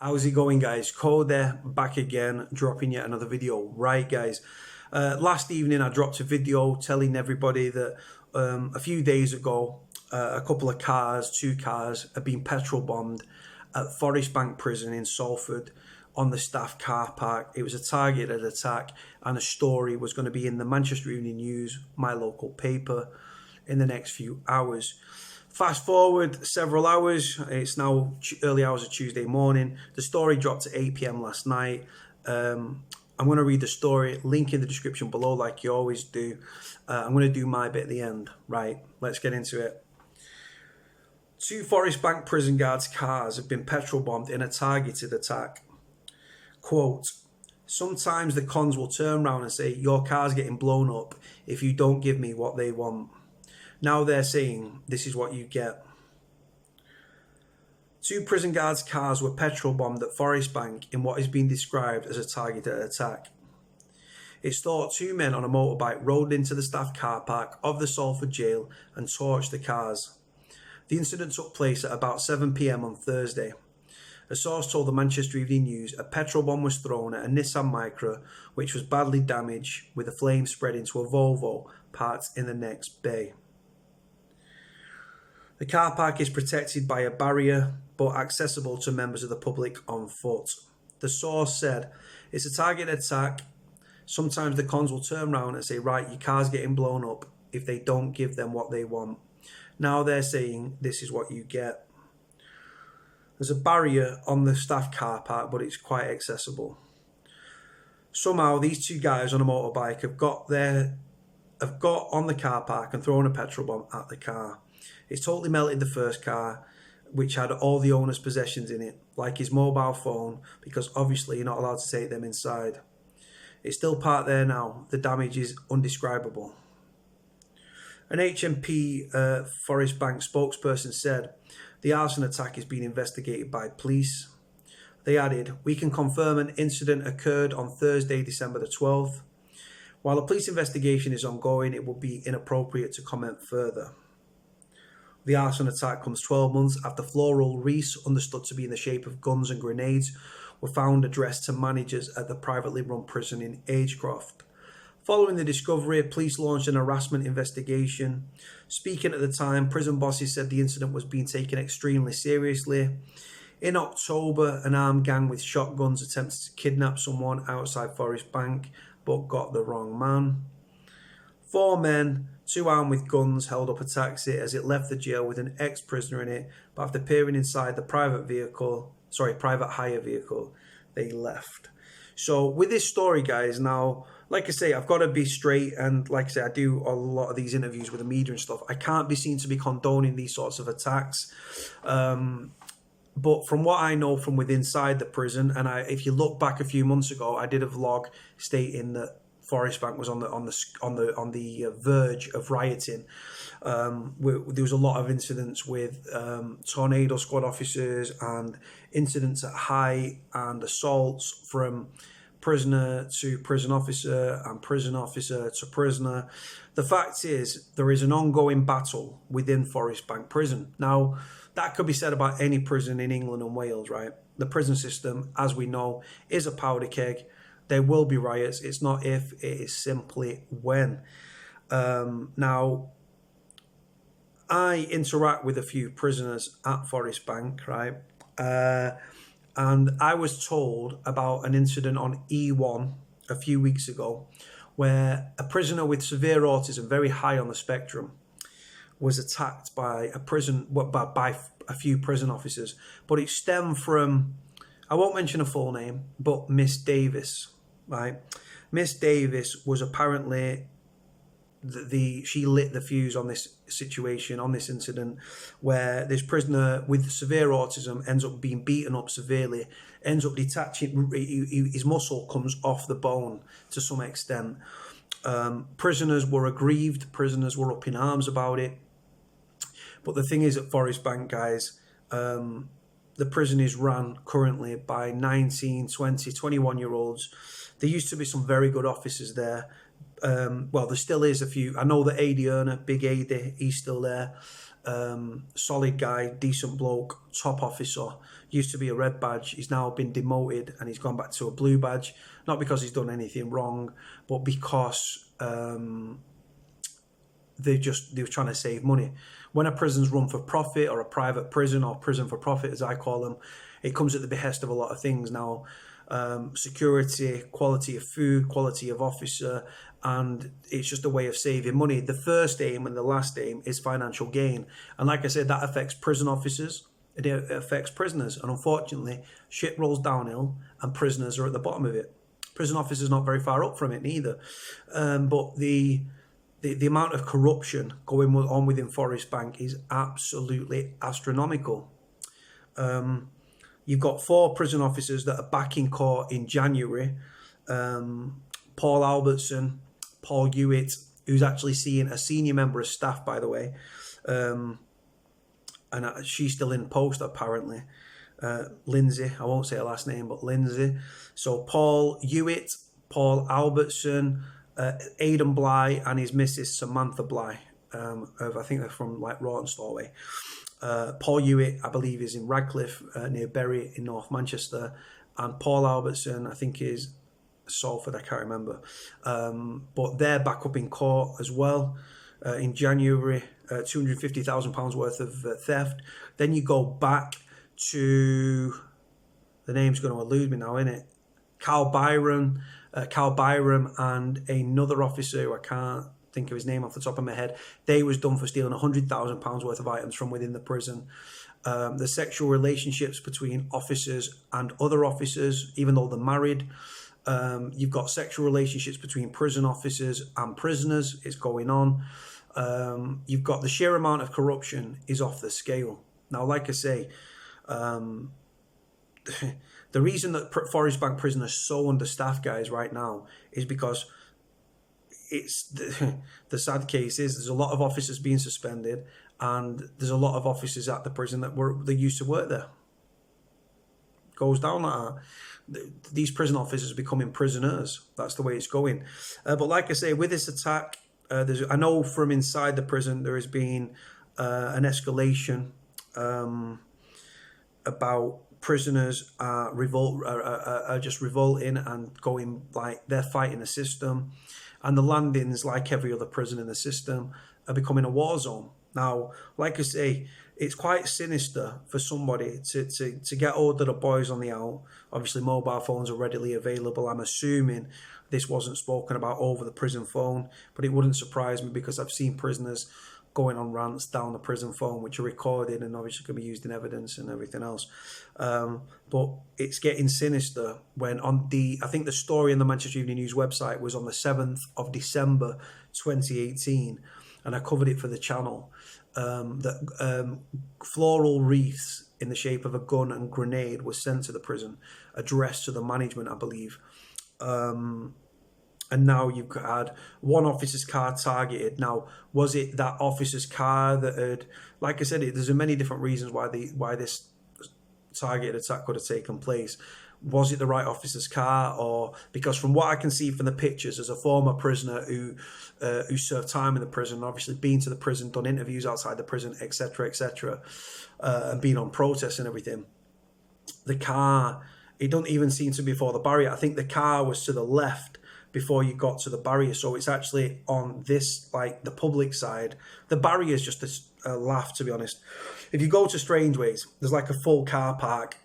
How's it going, guys? Cody back again, dropping yet another video. Right, guys, last evening I dropped a video telling everybody that a few days ago a couple of cars, two cars, had been petrol bombed at Forest Bank Prison in Salford on the staff car park. It was a targeted attack, and a story was going to be in the Manchester Evening News, my local paper, in the next few hours. Fast forward several hours, it's now early hours of Tuesday morning. The story dropped at 8 p.m. last night. I'm going to read the story, link in the description below like you always do. I'm going to do my bit at the end. Right, let's get into it. Two Forest Bank prison guards' cars have been petrol bombed in a targeted attack. Quote, "Sometimes the cons will turn around and say, your car's getting blown up if you don't give me what they want. Now they're saying, this is what you get." Two prison guards' cars were petrol bombed at Forest Bank in what is being described as a targeted attack. It's thought two men on a motorbike rode into the staff car park of the Salford jail and torched the cars. The incident took place at about 7 p.m. on Thursday. A source told the Manchester Evening News a petrol bomb was thrown at a Nissan Micra, which was badly damaged, with the flames spreading to a Volvo parked in the next bay. The car park is protected by a barrier, but accessible to members of the public on foot. The source said, "It's a targeted attack. Sometimes the cons will turn around and say, right, your car's getting blown up if they don't give them what they want. Now they're saying, this is what you get." There's a barrier on the staff car park, but it's quite accessible. Somehow these two guys on a motorbike have got on the car park and thrown a petrol bomb at the car. It's totally melted the first car, which had all the owner's possessions in it, like his mobile phone, because obviously you're not allowed to take them inside. It's still parked there now. The damage is undescribable. An HMP Forest Bank spokesperson said the arson attack is being investigated by police. They added, "We can confirm an incident occurred on Thursday, December the 12th. While a police investigation is ongoing, it would be inappropriate to comment further." The arson attack comes 12 months after floral wreaths, understood to be in the shape of guns and grenades, were found addressed to managers at the privately run prison in Agecroft. Following the discovery, police launched an harassment investigation. Speaking at the time, prison bosses said the incident was being taken extremely seriously. In October, an armed gang with shotguns attempted to kidnap someone outside Forest Bank, but got the wrong man. 4 men, 2 armed with guns, held up a taxi as it left the jail with an ex-prisoner in it, but after peering inside the private hire vehicle, they left. So with this story, guys, now, like I say, I've got to be straight, and like I say, I do a lot of these interviews with the media and stuff. I can't be seen to be condoning these sorts of attacks. But from what I know from within inside the prison, and if you look back a few months ago, I did a vlog stating that Forest Bank was on the verge of rioting. There was a lot of incidents with tornado squad officers and incidents at height and assaults from prisoner to prison officer and prison officer to prisoner. The fact is, there is an ongoing battle within Forest Bank Prison. Now, that could be said about any prison in England and Wales, right? The prison system, as we know, is a powder keg. There will be riots. It's not if, it is simply when. Now, I interact with a few prisoners at Forest Bank, right? And I was told about an incident on E1 a few weeks ago where a prisoner with severe autism, very high on the spectrum, was attacked by by a few prison officers. But it stemmed from, I won't mention a full name, but Miss Davis, right? Miss Davis was apparently she lit the fuse on this situation, on this incident, where this prisoner with severe autism ends up being beaten up severely, ends up detaching, his muscle comes off the bone to some extent. Prisoners were aggrieved, prisoners were up in arms about it. But the thing is, at Forest Bank, guys, the prison is run currently by 19, 20, 21-year-olds. There used to be some very good officers there. Well, there still is a few. I know that AD Erner, Big AD, he's still there. solid guy, decent bloke, top officer, used to be a red badge, he's now been demoted and he's gone back to a blue badge, not because he's done anything wrong, but because they were trying to save money. When a prison's run for profit, or a private prison, or prison for profit as I call them, it comes at the behest of a lot of things. Now, security, quality of food, quality of officer, and it's just a way of saving money. The first aim and the last aim is financial gain, and like I said, that affects prison officers, it affects prisoners, and unfortunately shit rolls downhill and prisoners are at the bottom of it. Prison officers not very far up from it neither, but the amount of corruption going on within Forest Bank is absolutely astronomical. You've got 4 prison officers that are back in court in January. Paul Albertson, Paul Hewitt, who's actually seeing a senior member of staff, by the way. And she's still in post, apparently. Lindsay, I won't say her last name, but Lindsay. So Paul Hewitt, Paul Albertson, Aidan Bligh, and his missus Samantha Bligh. I think they're from like Rawtenstall way. Paul Hewitt, I believe, is in Radcliffe, near Bury in North Manchester, and Paul Albertson, I think, is Salford. I can't remember, but they're back up in court as well in January. £250,000 worth of theft. Then you go back to, the name's going to elude me now, innit? Carl Byram, and another officer who I can't think of his name off the top of my head. They was done for stealing £100,000 worth of items from within the prison. The sexual relationships between officers and other officers, even though they're married. You've got sexual relationships between prison officers and prisoners. It's going on. You've got the sheer amount of corruption is off the scale. Now, like I say, the reason that Forest Bank Prison is so understaffed, guys, right now is because it's the sad case is there's a lot of officers being suspended, and there's a lot of officers at the prison that they used to work there. Goes down like that. These prison officers are becoming prisoners. That's the way it's going. But like I say, with this attack, I know from inside the prison there has been an escalation about prisoners are just revolting and going, like, they're fighting the system, and the landings, like every other prison in the system, are becoming a war zone. Now, like I say, it's quite sinister for somebody to get hold of the boys on the out. Obviously, mobile phones are readily available. I'm assuming this wasn't spoken about over the prison phone, but it wouldn't surprise me because I've seen prisoners going on rants down the prison phone, which are recorded and obviously can be used in evidence and everything else. But it's getting sinister when I think the story in the Manchester Evening News website was on the 7th of December 2018, and I covered it for the channel, that floral wreaths in the shape of a gun and grenade was sent to the prison, addressed to the management, I believe. And now you've had one officer's car targeted. Now, was it that officer's car that had, like I said, there's many different reasons why this targeted attack could have taken place. Was it the right officer's car, or because from what I can see from the pictures, as a former prisoner who served time in the prison, obviously been to the prison, done interviews outside the prison, etc., and been on protests and everything, the car, it doesn't even seem to be before the barrier. I think the car was to the left before you got to the barrier, so it's actually on this, like, the public side. The barrier is just a laugh, to be honest. If you go to Strangeways, there's like a full car park,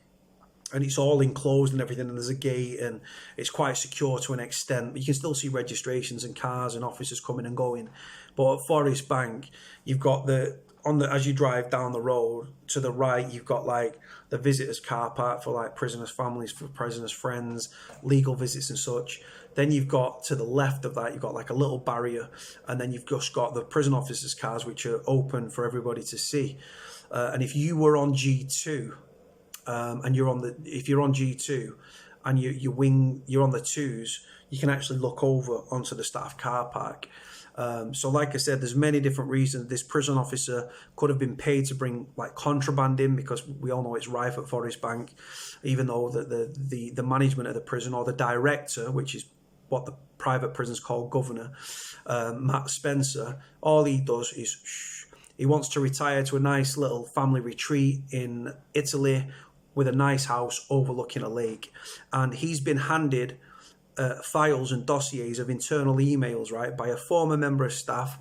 and it's all enclosed and everything, and there's a gate, and it's quite secure to an extent, but you can still see registrations and cars and officers coming and going. But at Forest Bank, you've got as you drive down the road to the right, you've got like the visitors car park for like prisoners' families, for prisoners' friends, legal visits and such. Then you've got to the left of that, you've got like a little barrier, and then you've just got the prison officers' cars, which are open for everybody to see. And if you were on G2, and if you're on G2 and you're on the twos, you can actually look over onto the staff car park. So like I said, there's many different reasons. This prison officer could have been paid to bring like contraband in, because we all know it's rife at Forest Bank, even though the management of the prison, or the director, which is what the private prisons call governor, Matt Spencer, all he does is He wants to retire to a nice little family retreat in Italy with a nice house overlooking a lake. And he's been handed files and dossiers of internal emails, right, by a former member of staff.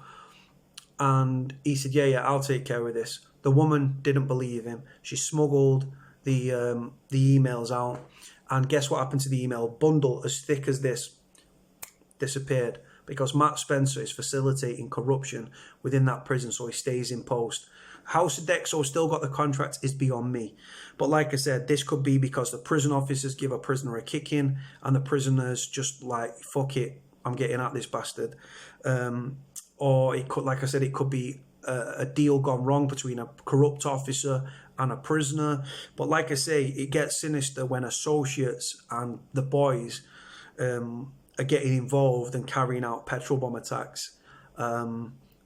And he said, yeah, I'll take care of this. The woman didn't believe him. She smuggled the emails out. And guess what happened to the email? Bundle as thick as this disappeared, because Matt Spencer is facilitating corruption within that prison, so he stays in post. How Sodexo still got the contract is beyond me. But like I said, this could be because the prison officers give a prisoner a kick-in and the prisoners just like, fuck it, I'm getting at this bastard. Or it could, like I said, it could be a deal gone wrong between a corrupt officer and a prisoner. But like I say, it gets sinister when associates and the boys are getting involved and carrying out petrol bomb attacks.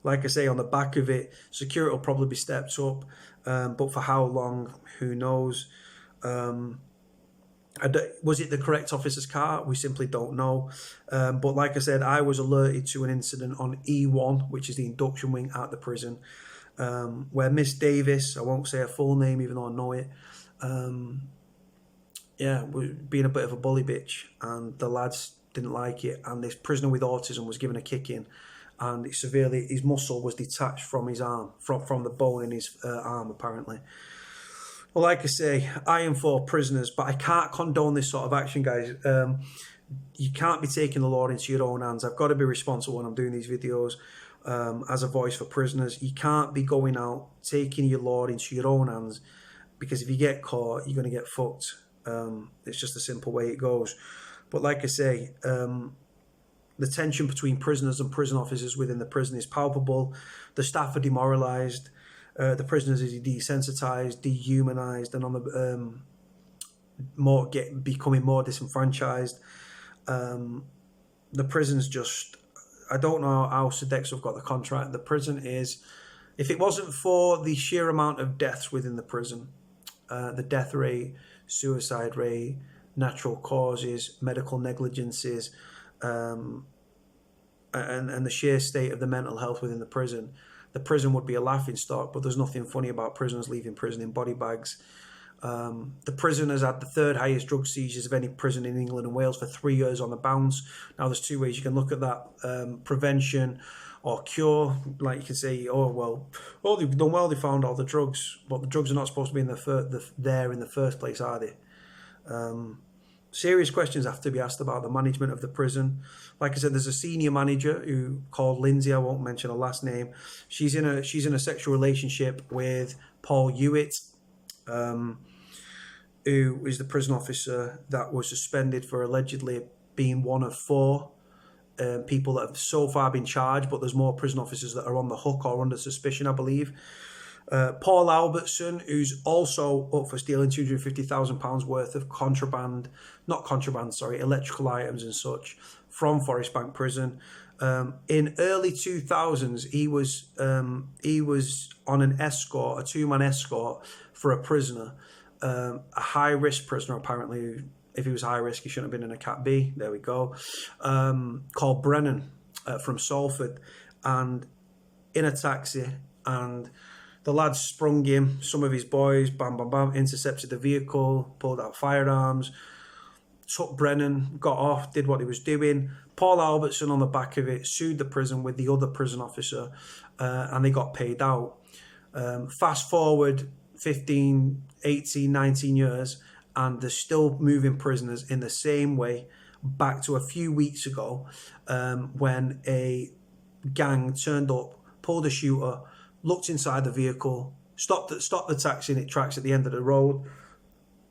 Like I say, on the back of it, security will probably be stepped up, but for how long, who knows? Was it the correct officer's car? We simply don't know. But like I said, I was alerted to an incident on E1, which is the induction wing at the prison, where Miss Davis, I won't say her full name even though I know it, was being a bit of a bully bitch, and the lads didn't like it, and this prisoner with autism was given a kick in, and his muscle was detached from his arm, from the bone in his arm apparently. Well, like I say, I am for prisoners, but I can't condone this sort of action, guys. You can't be taking the law into your own hands. I've got to be responsible when I'm doing these videos as a voice for prisoners. You can't be going out taking your law into your own hands, because if you get caught, you're going to get fucked. It's just a simple way it goes. But like I say, the tension between prisoners and prison officers within the prison is palpable. The staff are demoralised. The prisoners are desensitized, dehumanized, and on the becoming more disenfranchised. The prison's just, I don't know how Sodexo have got the contract. The prison is, if it wasn't for the sheer amount of deaths within the prison, the death rate, suicide rate, natural causes, medical negligences, and the sheer state of the mental health within the prison would be a laughing stock. But there's nothing funny about prisoners leaving prison in body bags. The prison has had the third highest drug seizures of any prison in England and Wales for 3 years on the bounce. Now, there's two ways you can look at that: prevention or cure. Like you can say, they've done well, they found all the drugs, but the drugs are not supposed to be there in the first place, are they? Serious questions have to be asked about the management of the prison. Like I said, there's a senior manager called Lindsay. I won't mention her last name. She's in a sexual relationship with Paul Hewitt, who is the prison officer that was suspended for allegedly being one of 4 people that have so far been charged, but there's more prison officers that are on the hook or under suspicion, I believe. Paul Albertson, who's also up for stealing £250,000 worth of electrical items and such from Forest Bank Prison. In early 2000s, he was on an escort, a 2-man escort for a prisoner, a high-risk prisoner apparently. If he was high risk, he shouldn't have been in a Cat B. There we go. Called Brennan from Salford, and in a taxi, and the lads sprung him. Some of his boys, bam, bam, bam, intercepted the vehicle, pulled out firearms, took Brennan, got off, did what he was doing. Paul Albertson on the back of it sued the prison with the other prison officer, and they got paid out. Fast forward 15, 18, 19 years, and they're still moving prisoners in the same way back to a few weeks ago, when a gang turned up, pulled a shooter, looked inside the vehicle, stopped the taxi in its tracks at the end of the road,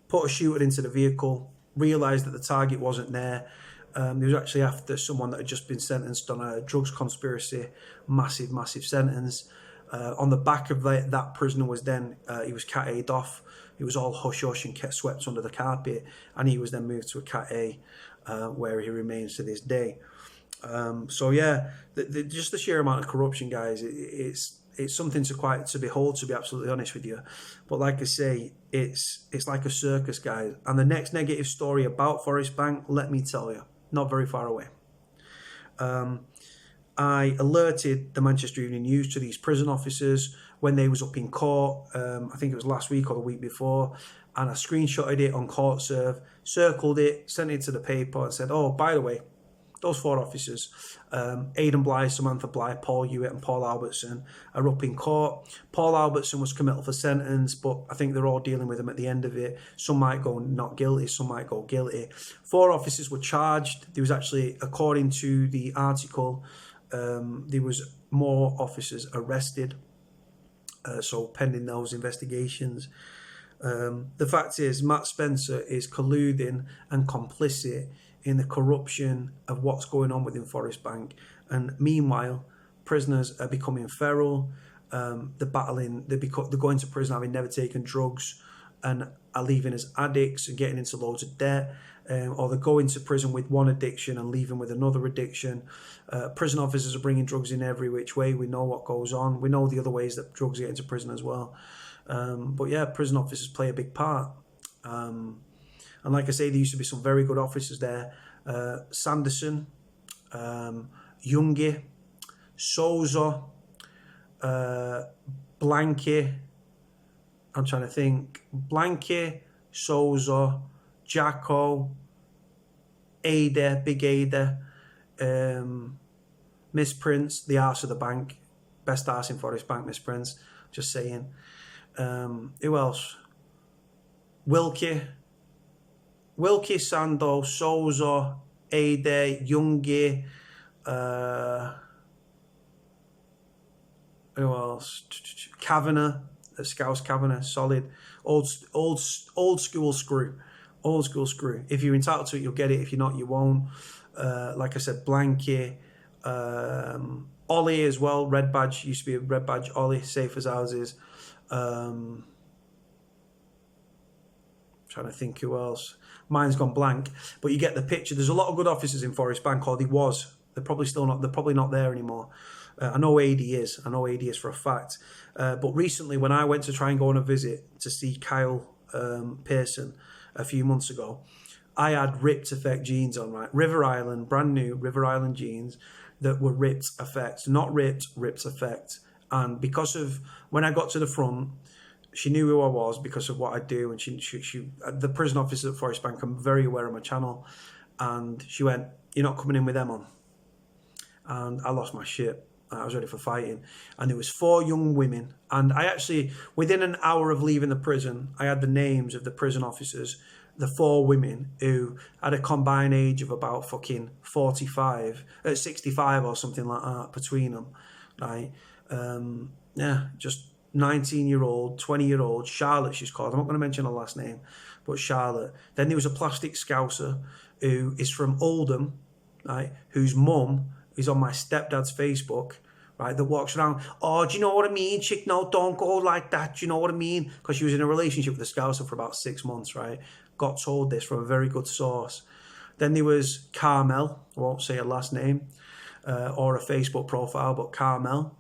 put a shooter into the vehicle, realised that the target wasn't there. He was actually after someone that had just been sentenced on a drugs conspiracy, massive sentence. On the back of that prisoner was then, he was Cat A'd off. He was all hush-hush and kept swept under the carpet, and he was then moved to a Cat A, where he remains to this day. So yeah, just the sheer amount of corruption, guys, it's something to behold, to be absolutely honest with you. But like I say, it's like a circus, guys. And the next negative story about Forest Bank, let me tell you, not very far away. I alerted the Manchester Evening News to these prison officers when they was up in court. I think it was last week or the week before, and I screenshotted it on court serve, circled it, sent it to the paper, and said, "Oh, by the way, those 4 officers, Aidan Blythe, Samantha Blythe, Paul Hewitt and Paul Albertson, are up in court. Paul Albertson was committed for sentence, but I think they're all dealing with him at the end of it. Some might go not guilty, some might go guilty." 4 officers were charged. There was actually, according to the article, there was more officers arrested. So pending those investigations. The fact is, Matt Spencer is colluding and complicit in the corruption of what's going on within Forest Bank, and meanwhile prisoners are becoming feral. They're battling, they're going to prison having never taken drugs and are leaving as addicts and getting into loads of debt, or they're going to prison with one addiction and leaving with another addiction. Prison officers are bringing drugs in every which way. We know what goes on. We know the other ways that drugs get into prison as well. But yeah, prison officers play a big part. And like I say, there used to be some very good officers there. Sanderson, Youngie, Souza, Blanky. I'm trying to think. Blanky, Souza, Jacko, Ada, Big Ada, Miss Prince, the arse of the bank. Best arse in Forest Bank, Miss Prince. Just saying. Who else? Wilkie, Sando, Souza, Ada, Youngie, who else? Kavanagh, Scouse Kavanagh, solid. Old school screw. Old school screw. If you're entitled to it, you'll get it. If you're not, you won't. Like I said, Blanky, Ollie as well, red badge, used to be a red badge, Ollie, safe as houses. Trying to think who else. Mine's gone blank, but you get the picture. There's a lot of good officers in Forest Bank, or there was. They're probably still not. They're probably not there anymore. I know AD is. I know AD is for a fact. But recently, when I went to try and go on a visit to see Kyle Pearson a few months ago, I had ripped effect jeans on, right? River Island, brand new River Island jeans that were ripped effect, not ripped effect. And because of when I got to the front, she knew who I was because of what I do, and she the prison officer at Forest Bank, I'm very aware of my channel, and she went, "You're not coming in with them on," and I lost my shit. I was ready for fighting, and there was 4 young women, and I actually, within an hour of leaving the prison, I had the names of the prison officers, the 4 women who had a combined age of about fucking 65 or something like that between them, right? Yeah, just 19-year-old, 20-year-old, Charlotte she's called. I'm not going to mention her last name, but Charlotte. Then there was a plastic scouser who is from Oldham, right, whose mum is on my stepdad's Facebook, right, that walks around, "Oh, do you know what I mean, chick? No, don't go like that, do you know what I mean?" Because she was in a relationship with a scouser for about 6 months, right? Got told this from a very good source. Then there was Carmel, I won't say her last name, or a Facebook profile, but Carmel.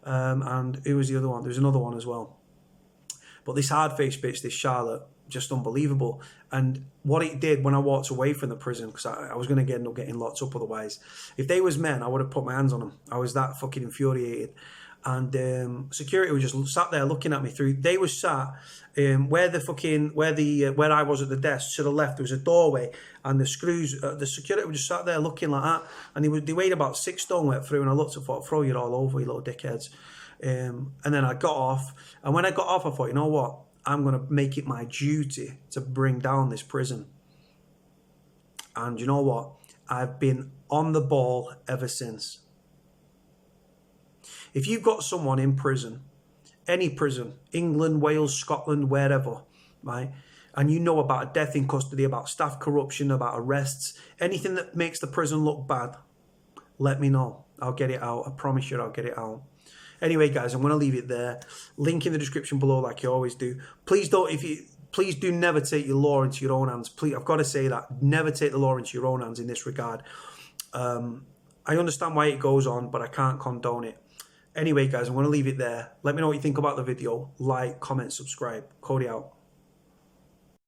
And who was the other one? There was another one as well. But this hard-faced bitch, this Charlotte, just unbelievable. And what it did when I walked away from the prison, because I was going to end up getting locked up otherwise. If they was men, I would have put my hands on them. I was that fucking infuriated. And security was just sat there looking at me through. They were sat where I was at the desk to the left. There was a doorway, and the screws. The security were just sat there looking like that, and they weighed about 6 stone wet through. And I looked and thought, "Throw you all over, you little dickheads." And then I got off, and when I got off, I thought, you know what? I'm going to make it my duty to bring down this prison. And you know what? I've been on the ball ever since. If you've got someone in prison, any prison, England, Wales, Scotland, wherever, right, and you know about a death in custody, about staff corruption, about arrests, anything that makes the prison look bad, let me know. I'll get it out. I promise you I'll get it out. Anyway, guys, I'm going to leave it there. Link in the description below, like you always do. Please do never take your law into your own hands. Please, I've got to say that. Never take the law into your own hands in this regard. I understand why it goes on, but I can't condone it. Anyway, guys, I'm going to leave it there. Let me know what you think about the video. Like, comment, subscribe. Cody out.